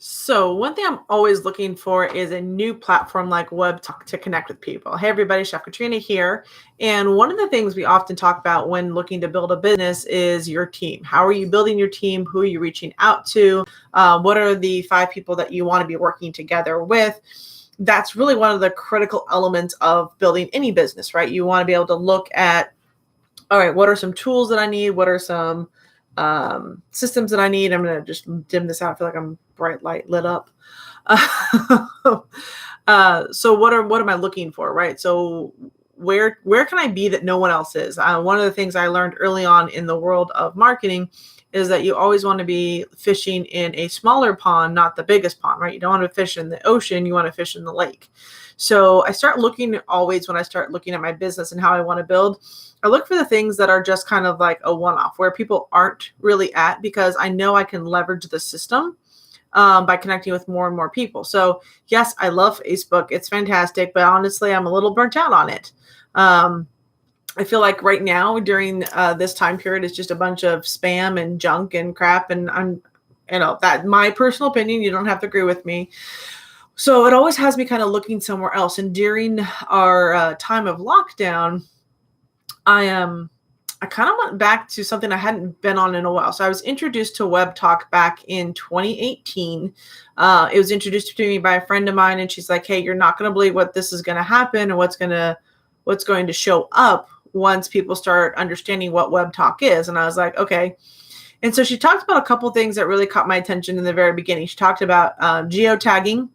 So one thing I'm always looking for is a new platform like Webtalk to connect with people. Hey everybody, Chef Katrina here. And one of the things we often talk about when looking to build a business is your team. How are you building your team? Who are you reaching out to? What are the 5 people that you want to be working together with? That's really one of the critical elements of building any business, right? You want to be able to look at, all right, what are some tools that I need? What are some systems that I need? I'm going to just dim this out. I feel like I'm bright light lit up. So what am I looking for, right? So where can I be that no one else is? One of the things I learned early on in the world of marketing is that you always want to be fishing in a smaller pond, not the biggest pond, right? You don't want to fish in the ocean, you want to fish in the lake. So I start looking always when I start looking at my business and how I want to build, I look for the things that are just kind of like a one-off where people aren't really at, because I know I can leverage the system by connecting with more and more people. So yes, I love Facebook. It's fantastic, but honestly, I'm a little burnt out on it. I feel like right now during this time period, it's just a bunch of spam and junk and crap. And that my personal opinion, you don't have to agree with me. So it always has me kind of looking somewhere else. And during our time of lockdown, I kind of went back to something I hadn't been on in a while. So I was introduced to Webtalk back in 2018. It was introduced to me by a friend of mine, and she's like, "Hey, you're not going to believe what this is going to happen, and what's going to show up once people start understanding what Webtalk is." And I was like, "Okay." And so she talked about a couple things that really caught my attention in the very beginning. She talked about geotagging,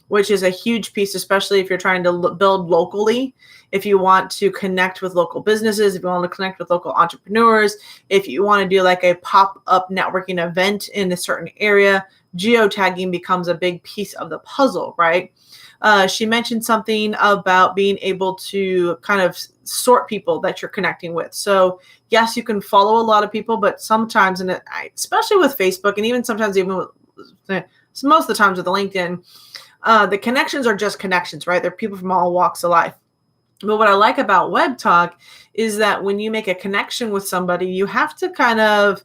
which is a huge piece, especially if you're trying to build locally. If you want to connect with local businesses, if you want to connect with local entrepreneurs, if you want to do like a pop-up networking event in a certain area, geotagging becomes a big piece of the puzzle, right? She mentioned something about being able to kind of sort people that you're connecting with. So yes, you can follow a lot of people, but sometimes, and especially with Facebook, and even sometimes even with, most of the times with LinkedIn, the connections are just connections, right? They're people from all walks of life. But what I like about Webtalk is that when you make a connection with somebody, you have to kind of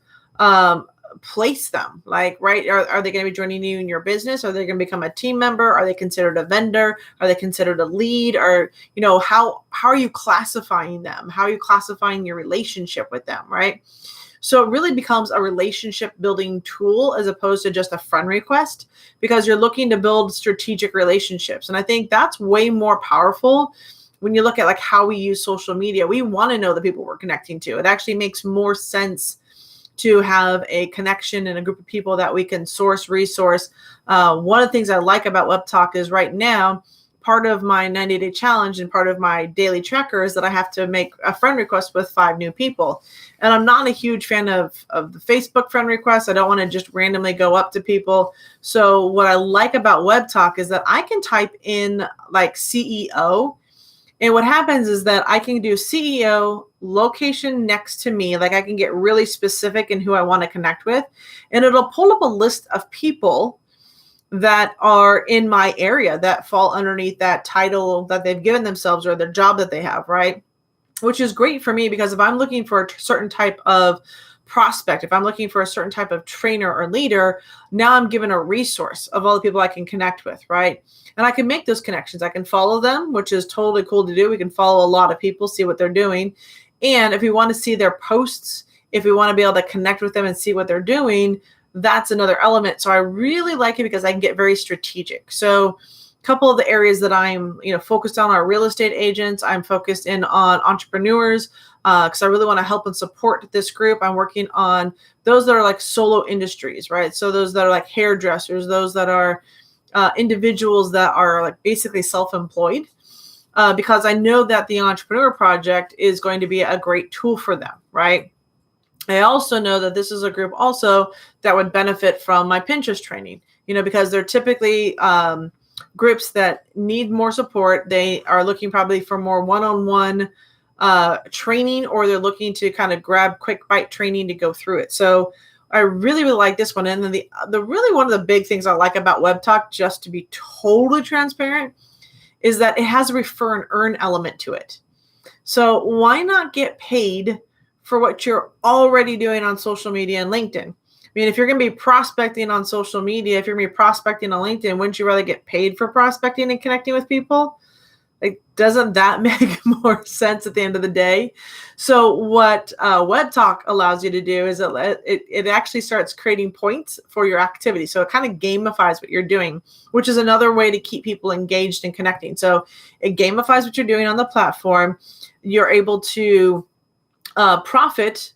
place them. Like, right, are they going to be joining you in your business? Are they going to become a team member? Are they considered a vendor? Are they considered a lead? Or, how are you classifying them? How are you classifying your relationship with them, right? So it really becomes a relationship building tool as opposed to just a friend request, because you're looking to build strategic relationships. And I think that's way more powerful when you look at like how we use social media. We want to know the people we're connecting to. It actually makes more sense to have a connection and a group of people that we can resource. One of the things I like about Webtalk is right now, part of my 90-day challenge and part of my daily tracker is that I have to make a friend request with 5 new people. And I'm not a huge fan of the Facebook friend requests. I don't want to just randomly go up to people. So what I like about Webtalk is that I can type in like CEO. And what happens is that I can do CEO, location next to me. Like I can get really specific in who I want to connect with. And it'll pull up a list of people that are in my area that fall underneath that title that they've given themselves or their job that they have, right? Which is great for me, because if I'm looking for a certain type of prospect, if I'm looking for a certain type of trainer or leader, now I'm given a resource of all the people I can connect with, right? And I can make those connections. I can follow them, which is totally cool to do. We can follow a lot of people, see what they're doing. And if we want to see their posts, if we want to be able to connect with them and see what they're doing, that's another element. So I really like it because I can get very strategic. So a couple of the areas that I'm, focused on are real estate agents. I'm focused in on entrepreneurs because I really want to help and support this group. I'm working on those that are like solo industries, right? So those that are like hairdressers, those that are individuals that are like basically self-employed, because I know that the Entrepreneur Project is going to be a great tool for them, right? I also know that this is a group also that would benefit from my Pinterest training, because they're typically groups that need more support. They are looking probably for more one-on-one training, or they're looking to kind of grab quick bite training to go through it. So I really, really like this one. And then the really one of the big things I like about Webtalk, just to be totally transparent, is that it has a refer and earn element to it. So why not get paid for what you're already doing on social media and LinkedIn? I mean, if you're going to be prospecting on social media, if you're going to be prospecting on LinkedIn, wouldn't you rather get paid for prospecting and connecting with people? Like, doesn't that make more sense at the end of the day? So what Webtalk allows you to do is it actually starts creating points for your activity. So it kind of gamifies what you're doing, which is another way to keep people engaged and connecting. So it gamifies what you're doing on the platform. You're able to profit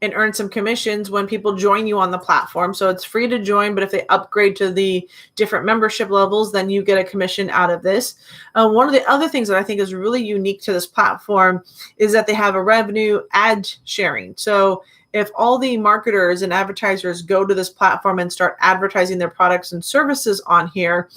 and earn some commissions when people join you on the platform. So it's free to join, but if they upgrade to the different membership levels, then you get a commission out of this. One of the other things that I think is really unique to this platform is that they have a revenue ad sharing. So if all the marketers and advertisers go to this platform and start advertising their products and services on here,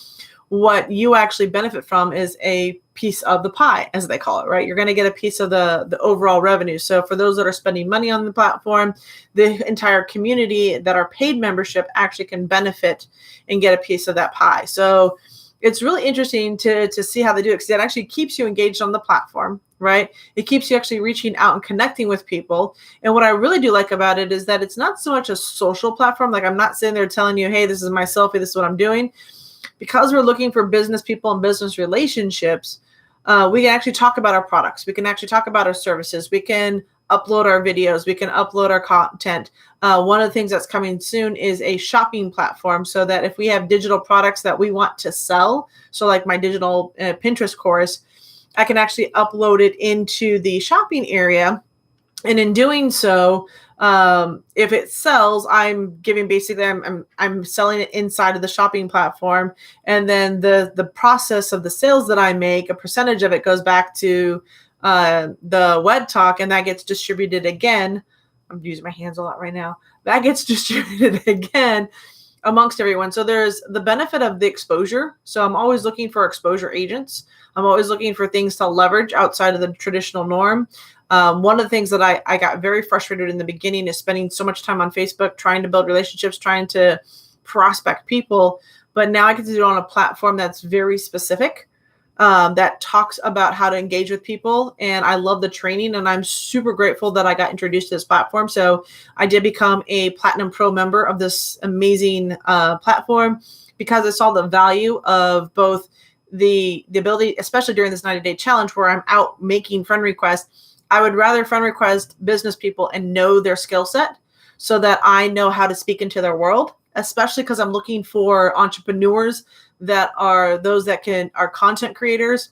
what you actually benefit from is a piece of the pie, as they call it, right? You're going to get a piece of the overall revenue. So for those that are spending money on the platform, the entire community that are paid membership actually can benefit and get a piece of that pie. So it's really interesting to see how they do it, because it actually keeps you engaged on the platform, right? It keeps you actually reaching out and connecting with people. And what I really do like about it is that it's not so much a social platform. Like, I'm not sitting there telling you, hey, this is my selfie, this is what I'm doing. Because we're looking for business people and business relationships, we can actually talk about our products. We can actually talk about our services. We can upload our videos. We can upload our content. One of the things that's coming soon is a shopping platform, so that if we have digital products that we want to sell, so like my digital Pinterest course, I can actually upload it into the shopping area. And in doing so, if it sells, I'm giving basically, I'm selling it inside of the shopping platform. And then the process of the sales that I make, a percentage of it goes back to the Webtalk, and that gets distributed again. I'm using my hands a lot right now. That gets distributed again amongst everyone. So there's the benefit of the exposure. So I'm always looking for exposure agents. I'm always looking for things to leverage outside of the traditional norm. One of the things that I got very frustrated in the beginning is spending so much time on Facebook, trying to build relationships, trying to prospect people. But now I get to do it on a platform that's very specific, that talks about how to engage with people. And I love the training, and I'm super grateful that I got introduced to this platform. So I did become a Platinum Pro member of this amazing platform, because I saw the value of both the ability, especially during this 90-day challenge where I'm out making friend requests. I would rather friend request business people and know their skill set, so that I know how to speak into their world, especially because I'm looking for entrepreneurs that are those that are content creators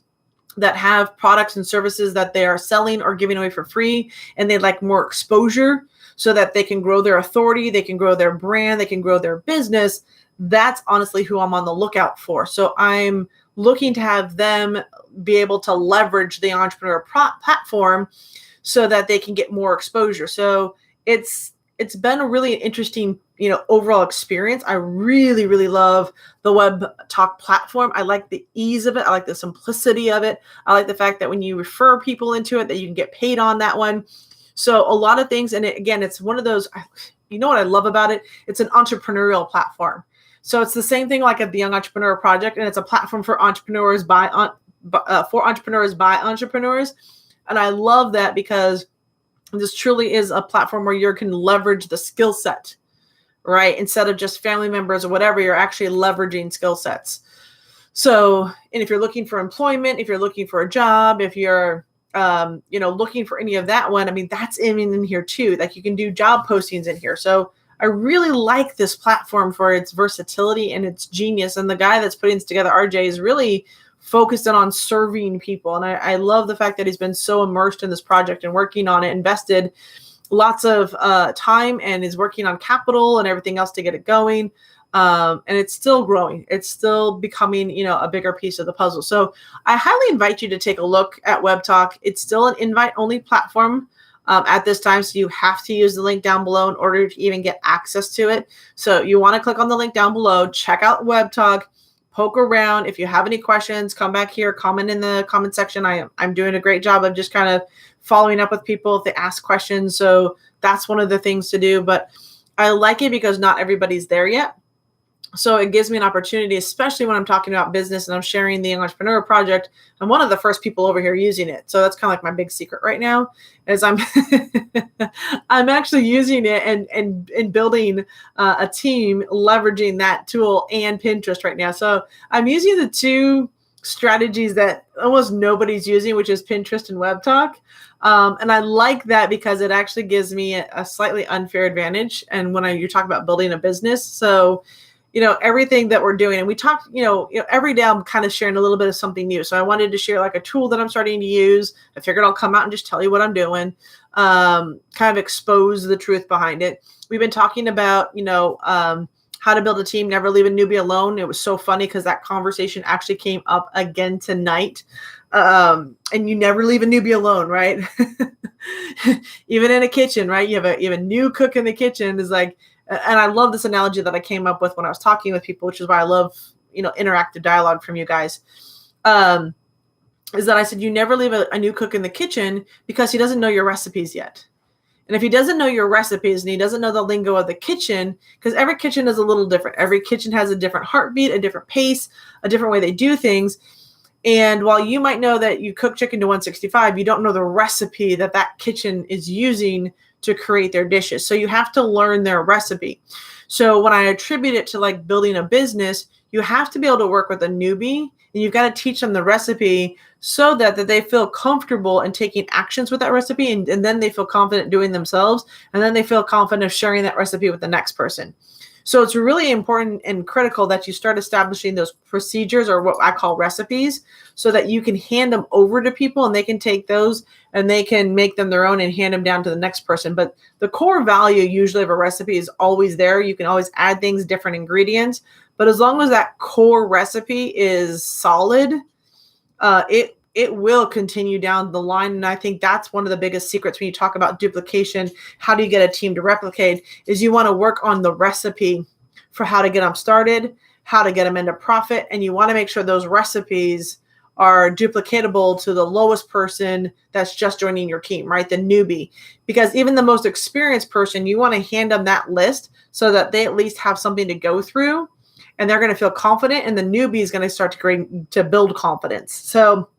that have products and services that they are selling or giving away for free, and they'd like more exposure so that they can grow their authority, they can grow their brand, they can grow their business. That's honestly who I'm on the lookout for. So I'm looking to have them be able to leverage the entrepreneur platform so that they can get more exposure. So it's been a really interesting, overall experience. I really, really love the Webtalk platform. I like the ease of it. I like the simplicity of it. I like the fact that when you refer people into it, that you can get paid on that one. So a lot of things. And it's one of those, what I love about it? It's an entrepreneurial platform. So it's the same thing like at the Young Entrepreneur Project, and it's a platform for entrepreneurs by entrepreneurs. And I love that, because this truly is a platform where you can leverage the skill set, right? Instead of just family members or whatever, you're actually leveraging skill sets. So, and if you're looking for employment, if you're looking for a job, if you're looking for any of that one, I mean, that's in here too. Like, you can do job postings in here. So I really like this platform for its versatility and its genius. And the guy that's putting this together, RJ, is really focused on serving people. And I love the fact that he's been so immersed in this project and working on it, invested lots of time, and is working on capital and everything else to get it going. And it's still growing. It's still becoming, a bigger piece of the puzzle. So I highly invite you to take a look at Webtalk. It's still an invite-only platform at this time. So you have to use the link down below in order to even get access to it. So you want to click on the link down below, check out Webtalk, poke around. If you have any questions, come back here, comment in the comment section. I'm doing a great job of just kind of following up with people if they ask questions. So that's one of the things to do. But I like it because not everybody's there yet. So it gives me an opportunity, especially when I'm talking about business and I'm sharing the entrepreneur project. I'm one of the first people over here using it. So that's kind of like my big secret right now is I'm I'm actually using it and building a team leveraging that tool and Pinterest right now. So I'm using the two strategies that almost nobody's using, which is Pinterest and Webtalk. And I like that because it actually gives me a slightly unfair advantage. And when you're talking about building a business, so everything that we're doing, and we talk, every day I'm kind of sharing a little bit of something new. So I wanted to share like a tool that I'm starting to use. I figured I'll come out and just tell you what I'm doing, kind of expose the truth behind it. We've been talking about, how to build a team, never leave a newbie alone. It was so funny because that conversation actually came up again tonight. And you never leave a newbie alone, right? Even in a kitchen, right? You have a new cook in the kitchen is like, and I love this analogy that I came up with when I was talking with people, which is why I love, interactive dialogue from you guys. Is that I said, you never leave a new cook in the kitchen because he doesn't know your recipes yet. And if he doesn't know your recipes and he doesn't know the lingo of the kitchen, because every kitchen is a little different. Every kitchen has a different heartbeat, a different pace, a different way they do things. And while you might know that you cook chicken to 165, you don't know the recipe that kitchen is using to create their dishes. So you have to learn their recipe. So when I attribute it to like building a business, you have to be able to work with a newbie and you've got to teach them the recipe so that they feel comfortable in taking actions with that recipe. And then they feel confident doing themselves. And then they feel confident of sharing that recipe with the next person. So it's really important and critical that you start establishing those procedures, or what I call recipes, so that you can hand them over to people and they can take those and they can make them their own and hand them down to the next person. But the core value usually of a recipe is always there. You can always add things, different ingredients, but as long as that core recipe is solid, it will continue down the line. And I think that's one of the biggest secrets when you talk about duplication. How do you get a team to replicate? Is you want to work on the recipe for how to get them started, how to get them into profit. And you want to make sure those recipes are duplicatable to the lowest person that's just joining your team, right? The newbie. Because even the most experienced person, you want to hand them that list so that they at least have something to go through and they're going to feel confident, and the newbie is going to start to build confidence. So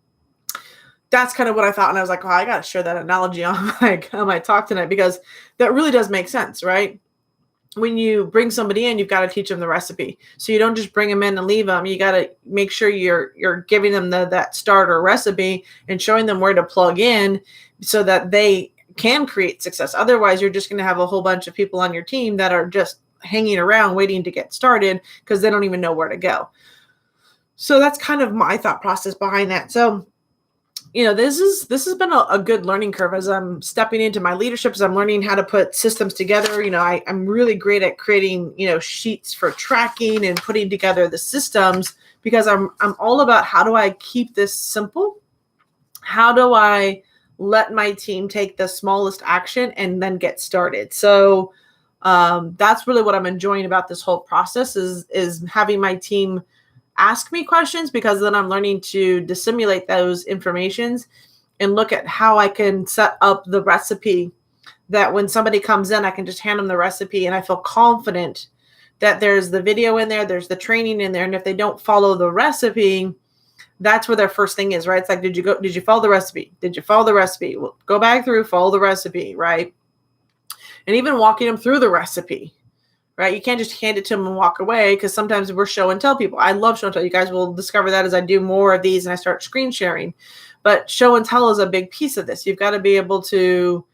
that's kind of what I thought. And I was like, I got to share that analogy on my talk tonight, because that really does make sense, right? When you bring somebody in, you've got to teach them the recipe. So you don't just bring them in and leave them. You got to make sure you're giving them that starter recipe and showing them where to plug in so that they can create success. Otherwise, you're just going to have a whole bunch of people on your team that are just hanging around waiting to get started because they don't even know where to go. So that's kind of my thought process behind that. So this has been a good learning curve as I'm stepping into my leadership, as I'm learning how to put systems together. I'm really great at creating, sheets for tracking and putting together the systems, because I'm all about how do I keep this simple? How do I let my team take the smallest action and then get started? So that's really what I'm enjoying about this whole process is having my team ask me questions, because then I'm learning to dissimulate those informations and look at how I can set up the recipe that when somebody comes in, I can just hand them the recipe and I feel confident that there's the video in there, there's the training in there. And if they don't follow the recipe, that's where their first thing is, right? It's like, did you follow the recipe? Did you follow the recipe? Well, go back through, follow the recipe, right? And even walking them through the recipe. Right? You can't just hand it to them and walk away, because sometimes we're show and tell people. I love show and tell. You guys will discover that as I do more of these and I start screen sharing. But show and tell is a big piece of this. You've got to be able to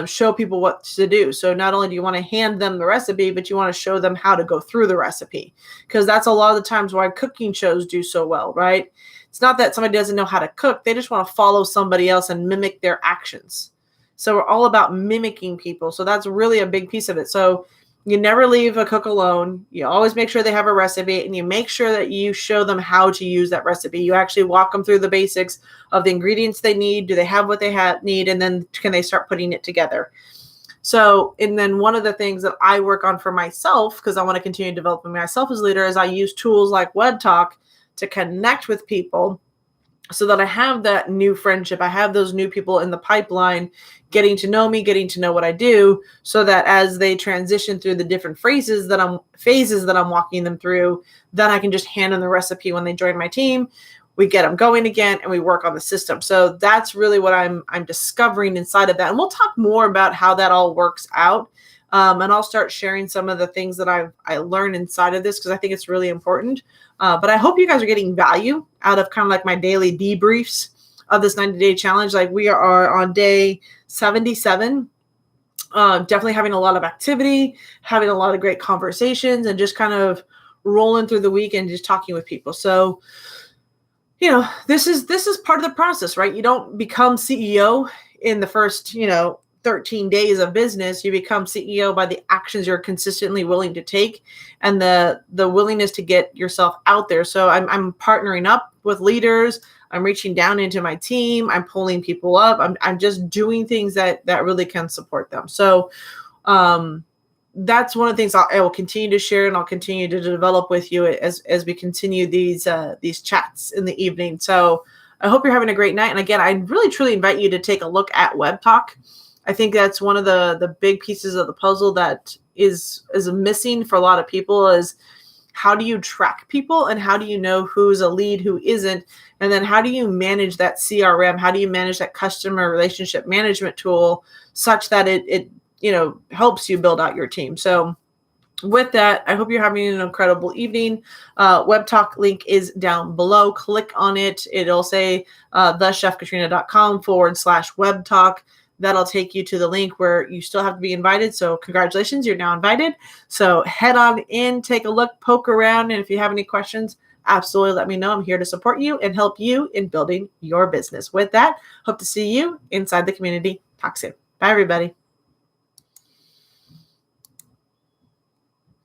show people what to do. So not only do you want to hand them the recipe, but you want to show them how to go through the recipe, because that's a lot of the times why cooking shows do so well, right? It's not that somebody doesn't know how to cook. They just want to follow somebody else and mimic their actions. So we're all about mimicking people. So that's really a big piece of it. So you never leave a cook alone. You always make sure they have a recipe, and you make sure that you show them how to use that recipe. You actually walk them through the basics of the ingredients they need. Do they have what they need? And then can they start putting it together? So, and then one of the things that I work on for myself, because I want to continue developing myself as a leader, is I use tools like Webtalk to connect with people so that I have that new friendship. I have those new people in the pipeline getting to know me, getting to know what I do, so that as they transition through the different phases that I'm walking them through, then I can just hand them the recipe when they join my team. We get them going again and we work on the system. So that's really what I'm discovering inside of that. And we'll talk more about how that all works out. And I'll start sharing some of the things that I learned inside of this, because I think it's really important. But I hope you guys are getting value out of kind of like my daily debriefs of this 90-day challenge. Like, we are on day 77. Definitely having a lot of activity, having a lot of great conversations, and just kind of rolling through the week and just talking with people. So, this is part of the process, right? You don't become CEO in the first, 13 days of business. You become CEO by the actions you're consistently willing to take, and the willingness to get yourself out there. So I'm partnering up with leaders. I'm reaching down into my team. I'm pulling people up. I'm just doing things that really can support them. So that's one of the things I will continue to share, and I'll continue to develop with you as we continue these chats in the evening. So I hope you're having a great night. And again, I really truly invite you to take a look at Webtalk. I think that's one of the big pieces of the puzzle that is missing for a lot of people, is how do you track people, and how do you know who's a lead, who isn't? And then how do you manage that CRM? How do you manage that customer relationship management tool such that it helps you build out your team? So with that, I hope you're having an incredible evening. Webtalk link is down below. Click on it. It'll say thechefkatrina.com/webtalk. That'll take you to the link where you still have to be invited. So congratulations, you're now invited. So head on in, take a look, poke around. And if you have any questions, absolutely let me know. I'm here to support you and help you in building your business. With that, hope to see you inside the community. Talk soon. Bye, everybody.